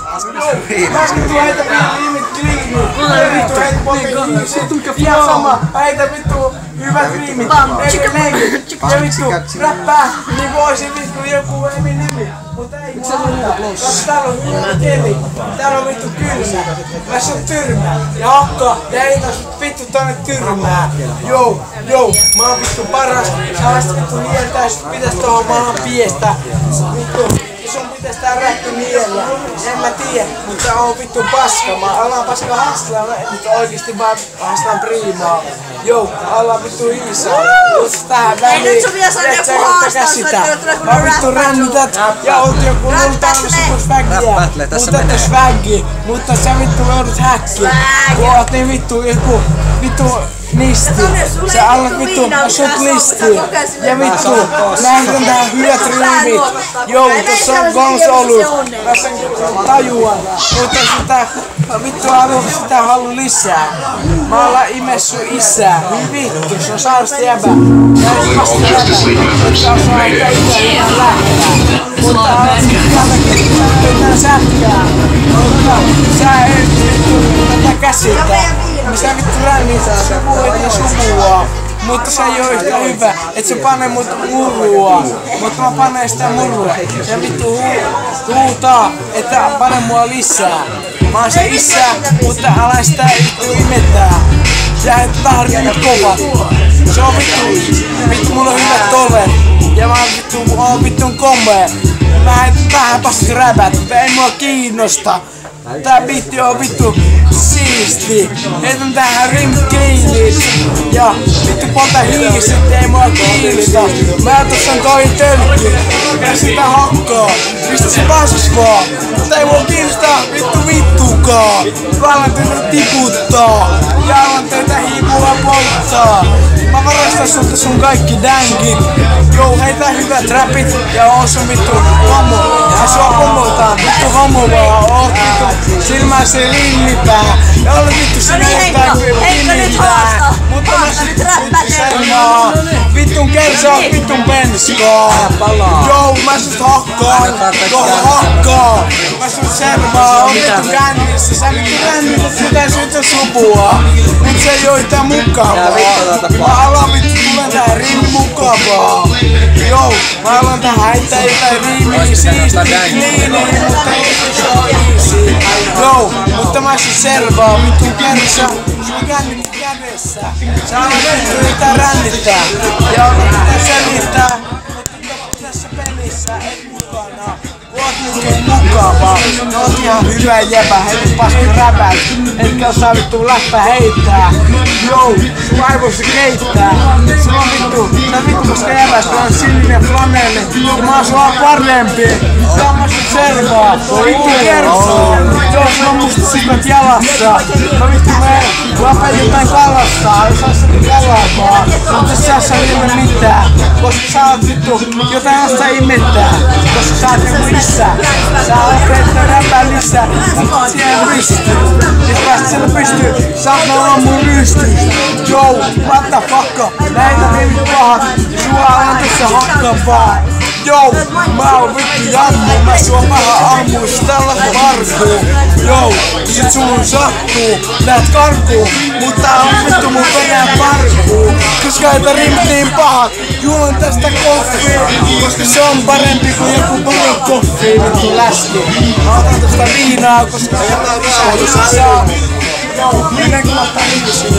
Mä vittu heitä viimit kliiniin. Vittu heitä potin. Ihan sama. Heitä vittu hyvät viimit. Edelleenkin. Ja vittu räppää niinku oisin vittu joku Eminem. Mutta ei koska täällä on hyvä keli. Täällä on vittu kylmä. Tässä on tyrmää. Ja hakkaa. Ja ei taas vittu tonne tyrmää. Jou. Mä oon vittu paras. Sä vittu nieltä. Sut pitäis tohon maahan piestä. Vittu. Sun pitäis tää räppi niellä. En mä tiedä, mutta on vittu paska. Mä alan paska haslaa, mutta oikeesti vaan haslaan priimaa. Jou, alan vittu hiisaa. Tuossa tähän väliin. Ei nyt sun pitäis olla joku haastaus, mä vittu rännität ja oot joku lultaan swaggia. Mutta et swaggi, mutta sä vittu joudut häkkiin. Oot niin vittu joku nisti. Sä alat vittu sut listiin. Ja vittu, näin on tää hyvät riimit. Jou, tossa on kons ollut. Tässä on tajua. Mutta sitä vittu sitä halu lisää. Mä ollaan imessu isää. Vittu, se on saarasti jäbä. Ja ei vasta jäbä. Mutta osaa aika isä ihan lähtää. Mutta alat tälläkin pitää sätkää. Mutta sä et vittu tätä käsitä. Sä vittu rännität sukua. Mutta se ei oo yhtä hyvä, et se pane mut murua. Mutta mä panen sitä murua. Ja vittu huutaa, että pane mua lisää. Mä oon se isä, mutta älä sitä vittu imetää. Sä et tarvitse kovat. Se on vittu mulla on hyvät tovet. Ja mä oon vittun komea. Mä en tähän paski räpät, mutta ei mua kiinnosta. Tää biitti on vittu siisti. Heitän tähän rimkliiniin. Ja vittu polta hiisit, ei mua kiinnosta. Mä tossan toi tölkki. Ja sitä hakkaa. Pistä se paskas vaan. Mutta ei mua kiinnosta vittukaan. Vallan teitä tiputtaa. Ja alan teitä hiipua polttaa. Mä varastan sulta sun kaikki dänkit. Jou, heitä hyvät räpit ja oon sun vittu homo. Ja sua pomotaan, vittu homo vaan. Oot vittu silmäsi linnipää. Ja olet vittu sinä jotain linnipää. Mutta mä sit vittu sermaa. Vittun kersaa, vittun penskaa. Jou, mä sut hakkaan. Hakkaa. Mä sut sermaa, on vittu kännissä. Sä vittu kännität sitä syytä supua. Mut se ei oo yhtään mukavaa. Mä alan vittu tulen tähän riimi mukavaa. Jou, mä alan tähän heittää jotain riimiä siistiä kliiniin. Mutta ei se oo easy. Jou, mutta mä sut servaa. Vittun kersaa, sun kännit kädessä. Sä alat vittu yhtään rännittää. Ja alat yhtään selittää. Mutta tässä pelissä et mukana. Oot nyt mukava. Oot ihan hyvä jäbä. Heitu paski räpät. Etkä osaa vittu läppä heittää. Jou, sun aivoissa keittää. Sulla on vittu, sä vittu koska jäbä. Sulla on sininen flanelli. Ja mä oon sua parempi. Tää on mä sut servaa. Vittu kertoo. Joo, sulla on musta sikot jalassa. Mä vittu menen lapeen jotain kalastaa. Jos oot sitä kalaa. Mutta sä oot sille mitään. Koska sä oot vittu jotain osta imettää. Koska sä oot joku isä. Sä oot veittä räpää lisää. Siihen pystyy. Jos päästä siellä pystyy. Saat olla mun rystys. Jou, what the fuck. Näitä riivit pahat. Ja sua alan tässä hakkaa vaan. Jou, mä oon vittu jammu. Mä sua vähän ammuis tällaista varkuu. Jou, sit sun sattuu. Lähet karkuun. Mutta on vittu mun perään parkuu. Koska eipä rimit niin pahat. Juon tästä koffia. Koska se on parempi kuin joku paljon koffia. Vittu läski. Mä otan tästä viinaa, koska jotain saa. Joo, 40 000 ihmisiä.